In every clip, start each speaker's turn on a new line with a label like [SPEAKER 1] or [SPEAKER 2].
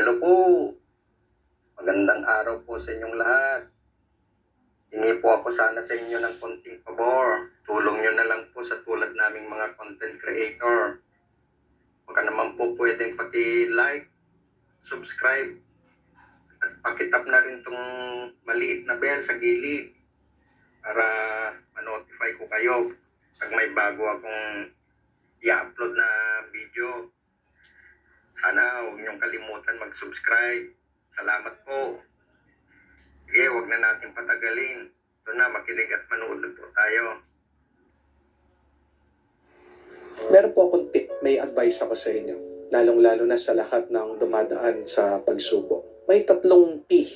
[SPEAKER 1] Hello po. Magandang araw po sa inyong lahat. Hingi po ako sana sa inyo ng konting pabor. Tulong nyo na lang po sa tulad naming mga content creator. Baka naman po pwedeng paki-like, subscribe, at pakitap na rin tong maliit na bell sa gilid para ma-notify ko kayo pag may bago akong i-upload na video. Sana huwag niyong kalimutan mag-subscribe. Salamat po. Sige, huwag na natin patagalin. Ito na, makinig at manood na po tayo.
[SPEAKER 2] Meron po akong tip, may advice ako sa inyo. Lalong-lalo na sa lahat ng dumadaan sa pagsubok. May 3 P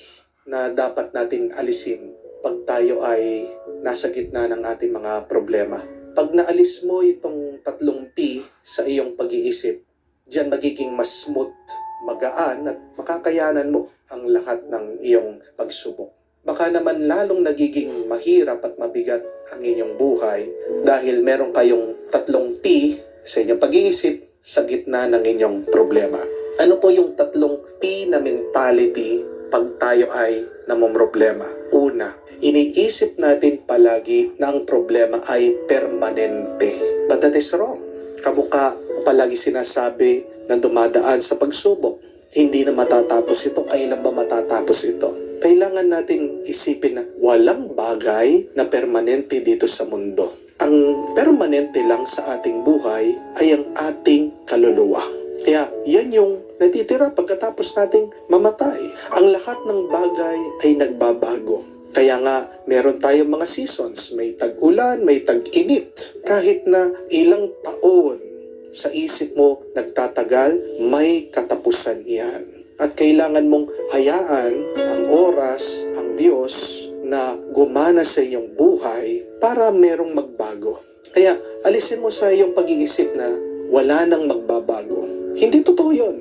[SPEAKER 2] na dapat natin alisin pag tayo ay nasa gitna ng ating mga problema. Pag naalis mo itong 3 P sa iyong pag-iisip, diyan magiging mas smooth, magaan at makakayanan mo ang lahat ng iyong pagsubok. Baka naman lalong nagiging mahirap at mabigat ang inyong buhay dahil meron kayong 3 P sa inyong pag-iisip sa gitna ng inyong problema. Ano po yung 3 P na mentality pag tayo ay namomroblema? Una, iniisip natin palagi na ang problema ay permanente. But that is wrong. Kamukha palagi sinasabi na dumadaan sa pagsubok. Hindi na matatapos ito. Kailan ba matatapos ito? Kailangan natin isipin na walang bagay na permanente dito sa mundo. Ang permanente lang sa ating buhay ay ang ating kaluluwa. Kaya yan yung natitira pagkatapos nating mamatay. Ang lahat ng bagay ay nagbabago. Kaya nga, meron tayong mga seasons. May tag-ulan, may tag-init. Kahit na ilang taon sa isip mo nagtatagal, may katapusan iyan. At kailangan mong hayaan ang oras, ang Diyos na gumana sa inyong buhay para merong magbago. Kaya alisin mo sa iyong pag-iisip na wala nang magbabago. Hindi totoo yun.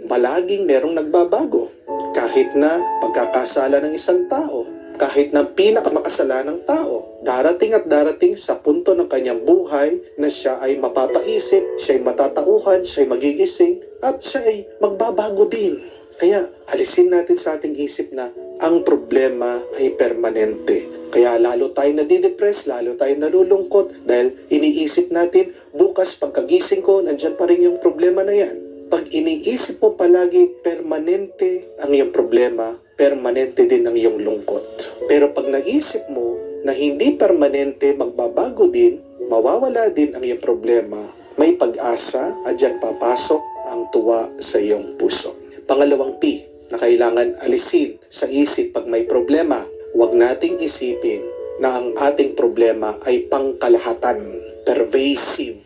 [SPEAKER 2] Palaging merong nagbabago. Kahit na pagkakasala ng isang tao, kahit na pinakamakasalanan ng tao, darating at darating sa punto ng kanyang buhay na siya ay mapapaisip, siya ay matatauhan, siya ay magigising, at siya ay magbabago din. Kaya alisin natin sa ating isip na ang problema ay permanente. Kaya lalo tayo nadidepress, lalo tayo nalulungkot dahil iniisip natin, bukas pagkagising ko, nandyan pa rin yung problema na yan. Pag iniisip mo palagi permanente ang iyong problema, permanente din ang iyong lungkot. Pero pag naisip mo na hindi permanente, magbabago din, mawawala din ang iyong problema, may pag-asa at dyan papasok ang tuwa sa iyong puso. Pangalawang P na kailangan alisin sa isip pag may problema, huwag nating isipin na ang ating problema ay pangkalahatan, pervasive.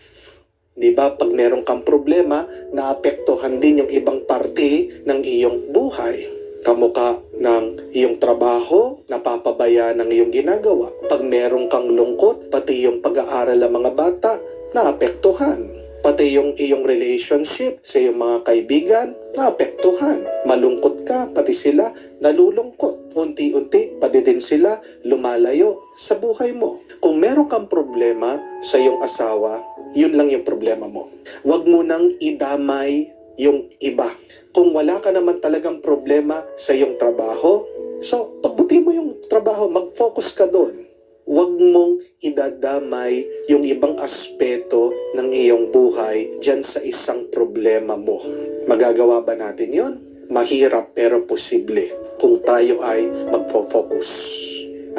[SPEAKER 2] Diba? Pag meron kang problema, naapektuhan din yung ibang parte ng iyong buhay. Kamukha ng iyong trabaho, napapabaya ng iyong ginagawa. Pag meron kang lungkot, pati yung pag-aaral ng mga bata, naapektuhan. Pati yung iyong relationship sa iyong mga kaibigan, naapektuhan. Malungkot ka, pati sila nalulungkot. Unti-unti, pati din sila lumalayo sa buhay mo. Kung meron kang problema sa iyong asawa, yun lang yung problema mo. Huwag mo nang idamay yung iba. Kung wala ka naman talagang problema sa iyong trabaho, so pagbuti mo yung trabaho, mag-focus ka doon. Huwag mong idadamay yung ibang aspeto ng iyong buhay dyan sa isang problema mo. Magagawa ba natin yon? Mahirap pero posible kung tayo ay mag-focus.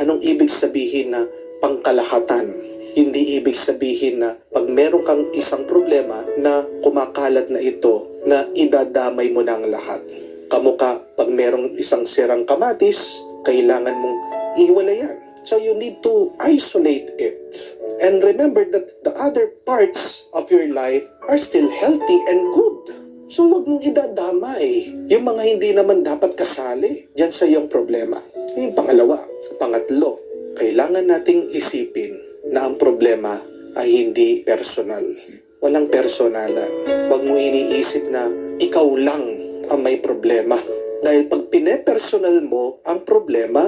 [SPEAKER 2] Anong ibig sabihin na pangkalahatan? Hindi ibig sabihin na pag meron kang isang problema na kumakalat na ito, na idadamay mo na ang lahat. Kamukha pag merong isang sirang kamatis, kailangan mong iwalayan. So you need to isolate it. And remember that the other parts of your life are still healthy and good. So huwag mong idadamay yung mga hindi naman dapat kasali dyan sa iyong problema. Yung pangalawa. Pangatlo, kailangan nating isipin na ang problema ay hindi personal. Walang personalan. Huwag mo iniisip na ikaw lang ang may problema. Dahil pag pinepersonal mo ang problema,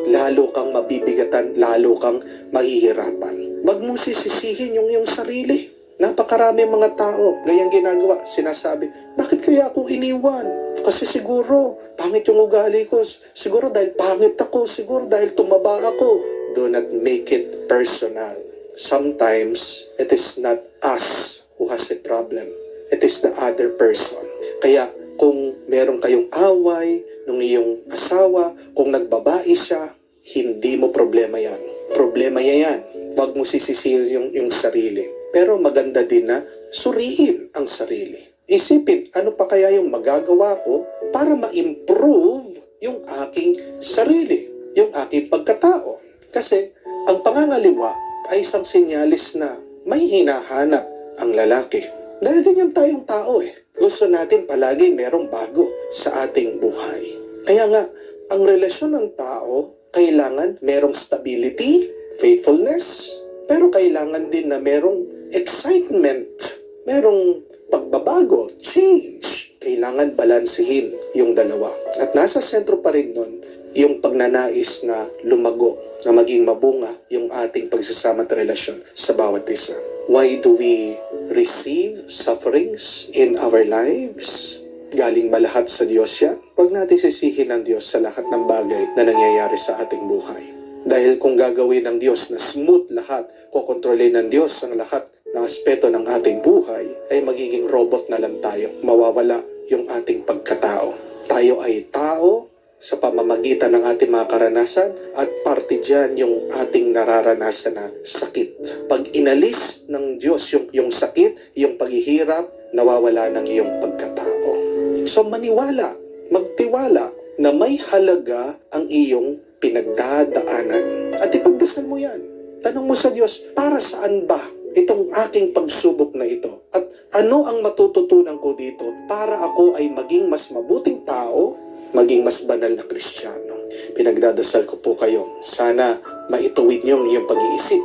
[SPEAKER 2] lalo kang mabibigatan, lalo kang mahihirapan. Huwag mong sisisihin yung iyong sarili. Napakarami mga tao, gayang ginagawa, sinasabi, bakit kaya ako iniwan? Kasi siguro, pangit yung ugali ko. Siguro dahil pangit ako. Siguro dahil tumaba ako. Do not make it personal. Sometimes, it is not us who has a problem. It is the other person. Kaya, kung meron kayong away ng iyong asawa, kung nagbabae siya, hindi mo problema yan. Problema yan. Huwag mo sisisihin yung sarili. Pero maganda din na suriin ang sarili. Isipin, ano pa kaya yung magagawa ko para ma-improve yung aking sarili, yung aking pagkatao. Kasi ang pangangaliwa ay isang sinyalis na may hinahanap ang lalaki. Dahil ganyan tayong tao eh. Gusto natin palagi merong bago sa ating buhay. Kaya nga, ang relasyon ng tao, kailangan merong stability, faithfulness, pero kailangan din na merong excitement, merong pagbabago, change. Kailangan balansehin yung dalawa. At nasa sentro pa rin nun, yung pagnanais na lumago, na maging mabunga yung ating pagsasama at relasyon sa bawat isa. Why do we receive sufferings in our lives? Galing ba lahat sa Diyos yan? Huwag natin sisihin ng Diyos sa lahat ng bagay na nangyayari sa ating buhay. Dahil kung gagawin ng Diyos na smooth lahat, kukontrolin ng Diyos ang lahat ng aspeto ng ating buhay, ay magiging robot na lang tayo. Mawawala yung ating pagkatao. Tayo ay tao sa pamamagitan ng ating mga karanasan at parte dyan yung ating nararanasan na sakit. Pag inalis ng Diyos yung sakit, yung paghihirap, nawawala ng iyong pagkatao. So maniwala, magtiwala na may halaga ang iyong pinagdadaanan. At ipagdasal mo yan. Tanong mo sa Diyos, para saan ba itong aking pagsubok na ito? At ano ang matututunan ko dito para ako ay maging mas mabuting tao, maging mas banal na Kristiyano? Pinagdadasal ko po kayo. Sana maituwid niyo yung pag-iisip.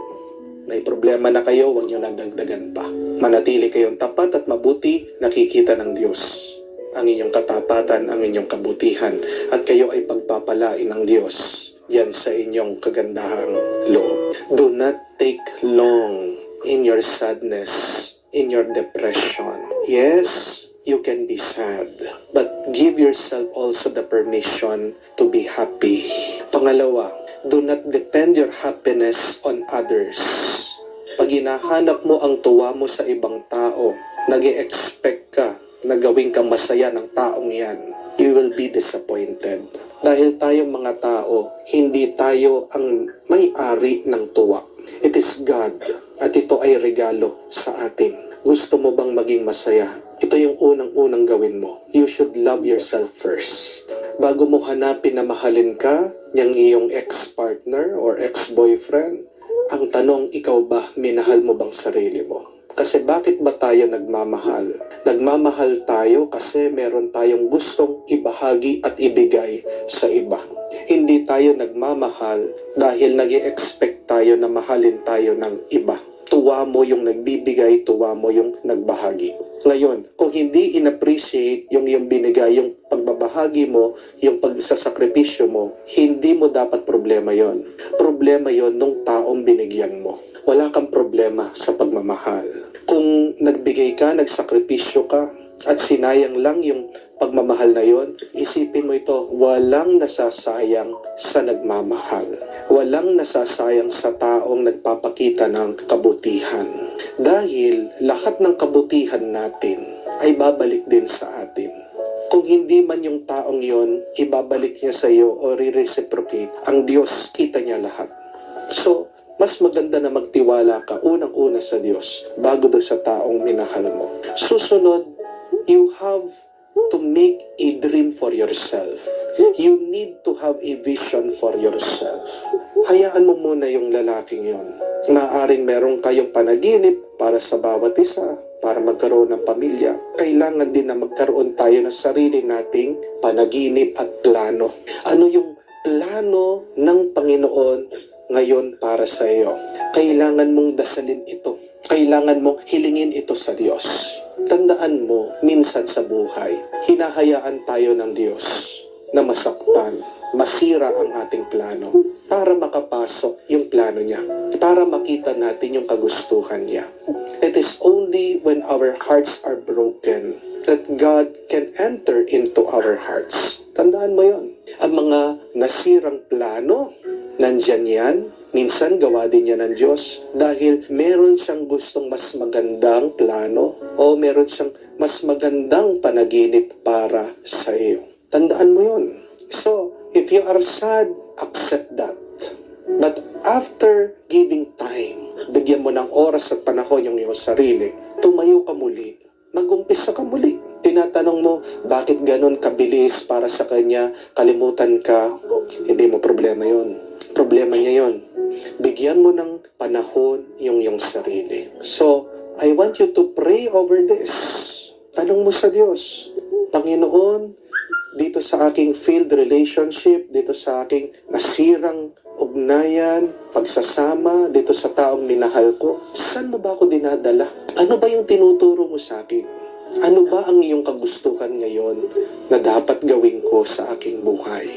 [SPEAKER 2] May problema na kayo, huwag niyo nagdagdagan pa. Manatili kayong tapat at mabuti, nakikita ng Diyos ang inyong katapatan, ang inyong kabutihan, at kayo ay pagpapalain ng Diyos yan sa inyong kagandahang loob. Do not take long in your sadness, in your depression. Yes, you can be sad, but give yourself also the permission to be happy. Pangalawa, do not depend your happiness on others. Pag hinahanap mo ang tuwa mo sa ibang tao, nag-e-expect ka na gawin kang masaya ng taong yan, you will be disappointed. Dahil tayong mga tao, hindi tayo ang may-ari ng tuwa. It is God, at ito ay regalo sa atin. Gusto mo bang maging masaya? Ito yung unang-unang gawin mo. You should love yourself first. Bago mo hanapin na mahalin ka, niyang iyong ex-partner or ex-boyfriend, ang tanong, ikaw ba, minahal mo bang sarili mo? Kasi bakit ba tayo nagmamahal? Nagmamahal tayo kasi meron tayong gustong ibahagi at ibigay sa iba. Hindi tayo nagmamahal dahil nag-i-expect tayo na mahalin tayo ng iba. Tuwa mo yung nagbibigay, tuwa mo yung nagbahagi. Ngayon, kung hindi in-appreciate yung binigay, yung pagbabahagi mo, yung pagsasakripisyo mo, hindi mo dapat problema yon. Problema yon nung taong binigyan mo. Wala kang problema sa pagmamahal. Kung nagbigay ka, nagsakripisyo ka, at sinayang lang yung pagmamahal na yon, isipin mo ito, walang nasasayang sa nagmamahal. Walang nasasayang sa taong nagpapakita ng kabutihan. Dahil lahat ng kabutihan natin ay babalik din sa atin. Kung hindi man yung taong yon, ibabalik niya sa iyo o re-reciprocate, ang Diyos, kita niya lahat. So, mas maganda na magtiwala ka unang-una sa Diyos bago doon sa taong minahal mo. Susunod, you have to make a dream for yourself. You need to have a vision for yourself. Hayaan mo muna yung lalaking yon. Maaaring meron kayong panaginip para sa bawat isa, para magkaroon ng pamilya. Kailangan din na magkaroon tayo ng sarili nating panaginip at plano. Ano yung plano ng Panginoon ngayon para sa iyo? Kailangan mong dasalin ito. Kailangan mong hilingin ito sa Diyos. Tandaan mo, minsan sa buhay, hinahayaan tayo ng Diyos na masaktan, masira ang ating plano para makapasok yung plano niya, para makita natin yung kagustuhan niya. It is only when our hearts are broken that God can enter into our hearts. Tandaan mo yon. Ang mga nasirang plano, nandyan yan. Minsan gawa din yan ng Diyos dahil meron siyang gustong mas magandang plano o meron siyang mas magandang panaginip para sa iyo. Tandaan mo yon. So, if you are sad, accept that. But after giving time, bigyan mo ng oras at panahon yung iyong sarili, tumayo ka muli, mag-umpisa ka muli. Tinatanong mo, bakit ganun kabilis para sa kanya, kalimutan ka, hindi mo problema yon. Problema niya yon. Bigyan mo ng panahon yung iyong sarili. So, I want you to pray over this. Tanong mo sa Diyos, Panginoon, dito sa aking failed relationship, dito sa aking nasirang ugnayan, pagsasama, dito sa taong minahal ko, saan mo ba ako dinadala? Ano ba yung tinuturo mo sa akin? Ano ba ang iyong kagustuhan ngayon na dapat gawin ko sa aking buhay?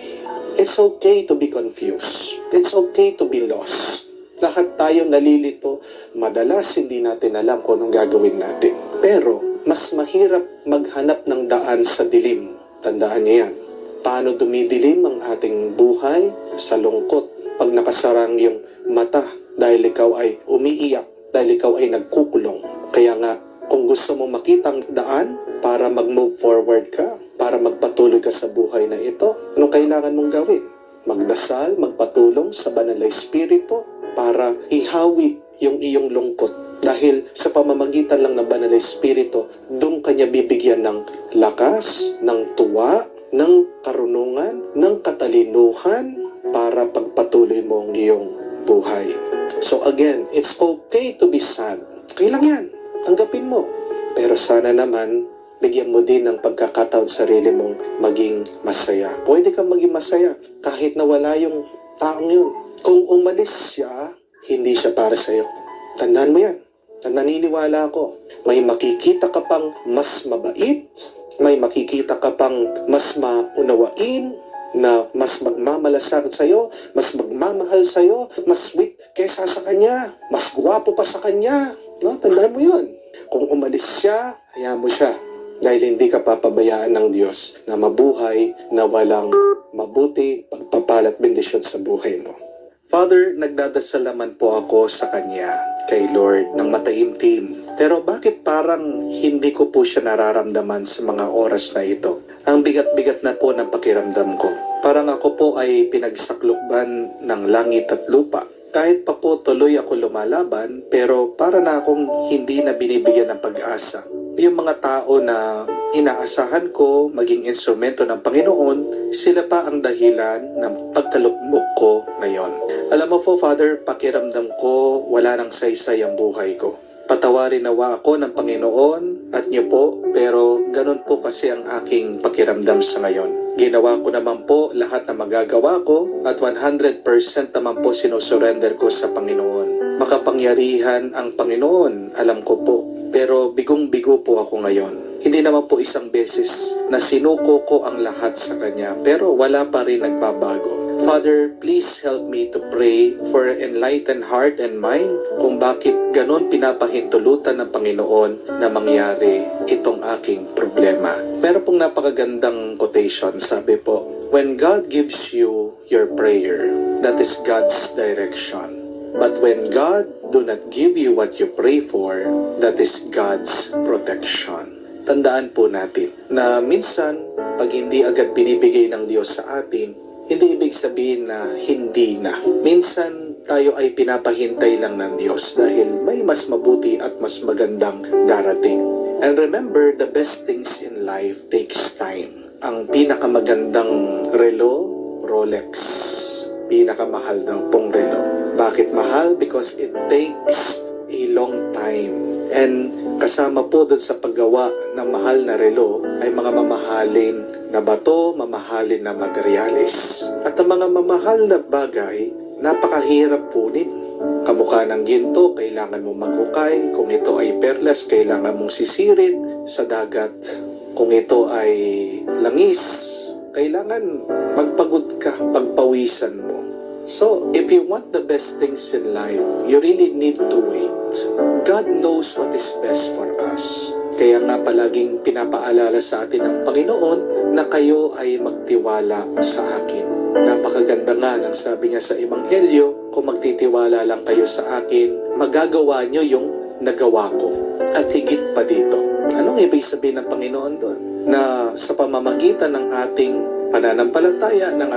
[SPEAKER 2] It's okay to be confused. It's okay to be lost. Lahat tayo nalilito. Madalas hindi natin alam kung anong gagawin natin. Pero mas mahirap maghanap ng daan sa dilim. Tandaan niyo yan. Paano dumidilim ang ating buhay? Sa lungkot. Pag nakasarang yung mata dahil ikaw ay umiiyak, dahil ikaw ay nagkukulong. Kaya nga, kung gusto mong makita ang daan para mag-move forward ka, para magpatuloy ka sa buhay na ito, anong kailangan mong gawin? Magdasal, magpatulong sa Banal na Espiritu para ihawi yung iyong lungkot. Dahil sa pamamagitan lang ng Banal na Espiritu, doon kanya bibigyan ng lakas, ng tuwa, ng karunungan, ng katalinuhan para pagpatuloy mo ang iyong buhay. So again, it's okay to be sad. Okay lang yan. Tanggapin mo. Pero sana naman, bigyan mo din ng pagkakataon sarili mong maging masaya. Pwede kang maging masaya kahit nawala yung taong yun. Kung umalis siya, hindi siya para sa'yo. Tandaan mo yan. Naniniwala ako. May makikita ka pang mas mabait, may makikita ka pang mas maunawain, na mas magmamalasakit sa'yo, mas magmamahal sa'yo, mas sweet kesa sa kanya, mas guwapo pa sa kanya. No? Tandaan mo yun. Kung umalis siya, hayaan mo siya. Dahil hindi ka papabayaan ng Diyos na mabuhay na walang mabuti, pagpapalat, bendisyon sa buhay mo. Father, nagdadasal naman po ako sa Kanya, kay Lord, ng mataimtim. Pero bakit parang hindi ko po siya nararamdaman sa mga oras na ito? Ang bigat-bigat na po ng pakiramdam ko. Parang ako po ay pinagsaklukban ng langit at lupa. Kahit pa po tuloy ako lumalaban, pero para na akong hindi na binibigyan ng pag-asa. Yung mga tao na inaasahan ko maging instrumento ng Panginoon, sila pa ang dahilan ng pagkalugmok ko ngayon. Alam mo po, Father, pakiramdam ko wala nang saysay ang buhay ko. Patawarin nawa ako ng Panginoon at niyo po, pero ganun po kasi ang aking pakiramdam sa ngayon. Ginawa ko naman po lahat na magagawa ko at 100% naman po sinusurrender ko sa Panginoon. Makapangyarihan ang Panginoon, alam ko po. Pero bigong-bigo po ako ngayon. Hindi naman po isang beses na sinuko ko ang lahat sa Kanya, pero wala pa rin nagbabago. Father, please help me to pray for enlightened heart and mind kung bakit ganon pinapahintulutan ng Panginoon na mangyari itong aking problema. Meron pong napakagandang quotation, sabi po, when God gives you your prayer, that is God's direction. But when God do not give you what you pray for, that is God's protection. Tandaan po natin na minsan, pag hindi agad binibigay ng Diyos sa atin, hindi ibig sabihin na hindi na. Minsan tayo ay pinapahintay lang ng Diyos dahil may mas mabuti at mas magandang darating. And remember, the best things in life takes time. Ang pinakamagandang relo, Rolex. Pinakamahal daw pong relo. Bakit mahal? Because it takes a long time. And kasama po dun sa paggawa ng mahal na relo ay mga mamahalin na bato, mamahalin na materyales. At ang mga mamahal na bagay, napakahirap punin. Kamukha ng ginto, kailangan mong maghukay. Kung ito ay perlas, kailangan mong sisirin sa dagat. Kung ito ay langis, kailangan magpagod ka, pagpawisan mo. So, if you want the best things in life, you really need to wait. God knows what is best for us. Kaya nga palaging pinapaalala sa atin ng Panginoon na kayo ay magtiwala sa akin. Napakaganda nga ng sabi niya sa Ebanghelyo, kung magtitiwala lang kayo sa akin, magagawa nyo yung nagawa ko. At higit pa dito. Anong ibig sabihin ng Panginoon doon? Na sa pamamagitan ng ating pananampalataya, ng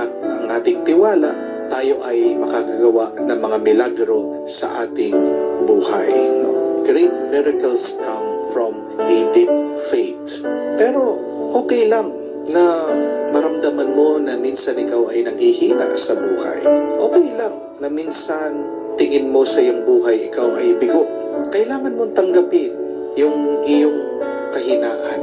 [SPEAKER 2] ating tiwala, tayo ay makakagawa ng mga milagro sa ating buhay. No? Great miracles come from a deep faith. Pero okay lang na maramdaman mo na minsan ikaw ay naghihina sa buhay. Okay lang na minsan tingin mo sa iyong buhay ikaw ay bigo. Kailangan mong tanggapin yung iyong kahinaan.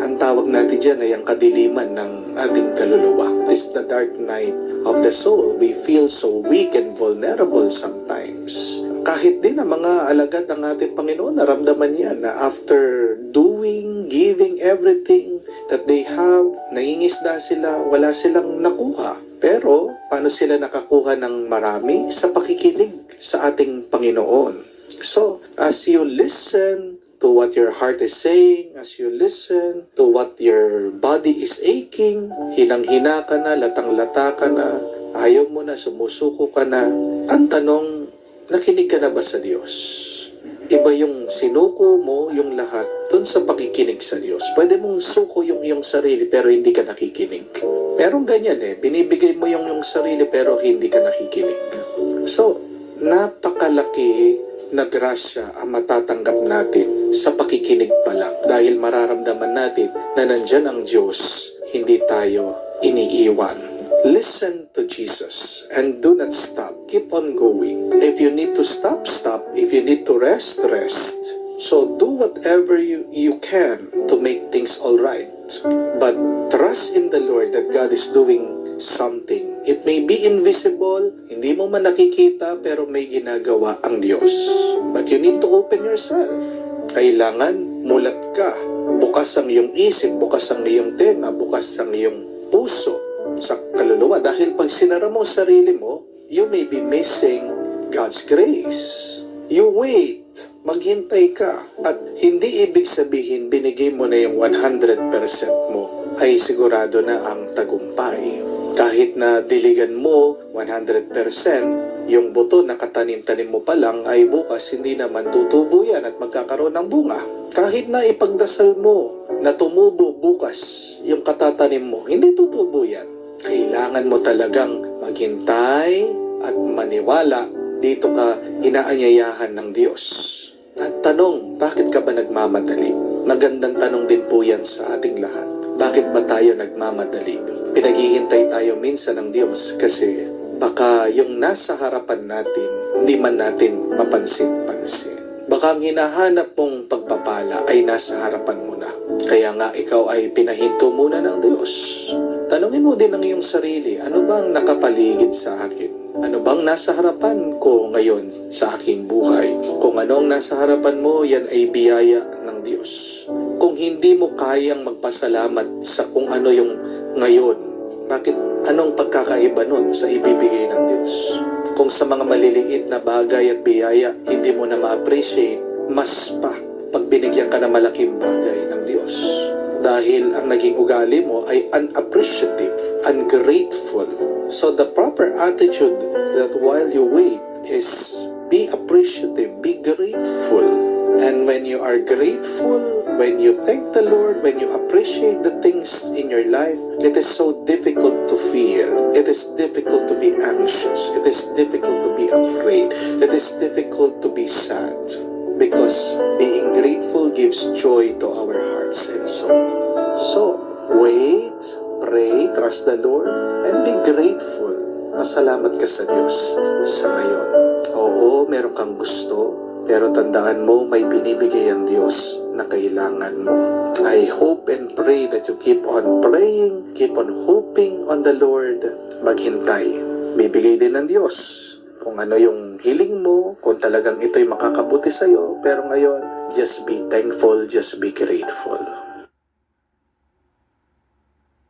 [SPEAKER 2] Ang tawag natin dyan ay ang kadiliman ng ating kaluluwa. This is the dark night of the soul. We feel so weak and vulnerable sometimes. Kahit din ang mga alagad ng ating Panginoon, naramdaman yan na after doing, giving everything that they have, nangingisda sila, wala silang nakuha. Pero, paano sila nakakuha ng marami? Sa pakikinig sa ating Panginoon. So, as you listen to what your heart is saying, as you listen to what your body is aching, hinang-hina ka na, latang-lata ka na, ayaw mo na, sumusuko ka na, ang tanong, nakinig ka na ba sa Diyos? Iba yung sinuko mo, yung lahat, dun sa pakikinig sa Diyos. Pwede mong suko yung iyong sarili pero hindi ka nakikinig. Merong ganyan binibigay mo yung sarili pero hindi ka nakikinig. So, napakalaki na grasya ang matatanggap natin sa pakikinig pa lang. Dahil mararamdaman natin na nandyan ang Diyos, hindi tayo iniiwan. Listen to Jesus and do not stop. Keep on going. If you need to stop, stop. If you need to rest, rest. So do whatever you can to make things all right. But trust in the Lord that God is doing something. It may be invisible, hindi mo man nakikita, pero may ginagawa ang Diyos. But you need to open yourself. Kailangan mulat ka. Bukas ang iyong isip, bukas ang iyong tenga, bukas ang iyong puso sa kaluluwa. Dahil pag sinara mo sarili mo, you may be missing God's grace. You wait. Maghintay ka. At hindi ibig sabihin binigay mo na yung 100% mo ay sigurado na ang tagumpay. Kahit na diligan mo 100%, yung buto na katanim-tanim mo pa lang ay bukas hindi naman tutubo yan at magkakaroon ng bunga. Kahit na ipagdasal mo na tumubo bukas yung katatanim mo, hindi tutubo yan. Kailangan mo talagang maghintay at maniwala. Dito ka inaanyayahan ng Diyos. At tanong, bakit ka ba nagmamadali? Magandang tanong din po yan sa ating lahat. Bakit ba tayo nagmamadali? Pinaghihintay tayo minsan ng Diyos kasi baka yung nasa harapan natin, hindi man natin mapansin-pansin. Baka ang hinahanap mong pagpapala ay nasa harapan mo na. Kaya nga ikaw ay pinahinto muna ng Diyos. Tanungin mo din ang iyong sarili, ano bang nakapaligid sa akin? Ano bang nasa harapan ko ngayon sa aking buhay? Kung anong nasa harapan mo, yan ay biyaya ng Diyos. Kung hindi mo kayang magpasalamat sa kung ano yung ngayon, bakit anong pagkakaiba nun sa ibibigay ng Diyos? Kung sa mga maliliit na bagay at biyaya, hindi mo na ma-appreciate, mas pa pag binigyan ka ng malaking bagay ng Diyos. Dahil ang naging ugali mo ay unappreciative, ungrateful. So the proper attitude that while you wait is be appreciative, be grateful. And when you are grateful, when you thank the Lord, when you appreciate the things in your life, it is so difficult to fear. It is difficult to be anxious. It is difficult to be afraid. It is difficult to be sad. Because being grateful gives joy to our hearts and soul. So, wait, pray, trust the Lord, and be grateful. Masalamat ka sa Diyos sa ngayon. Oo, meron kang gusto, pero tandaan mo, may binibigay ang Diyos na kailangan mo. I hope and pray that you keep on praying, keep on hoping on the Lord. Maghintay. Bibigay din ng Diyos kung ano yung hiling mo, kung talagang ito'y makakabuti sa'yo. Pero ngayon, just be thankful, just be grateful.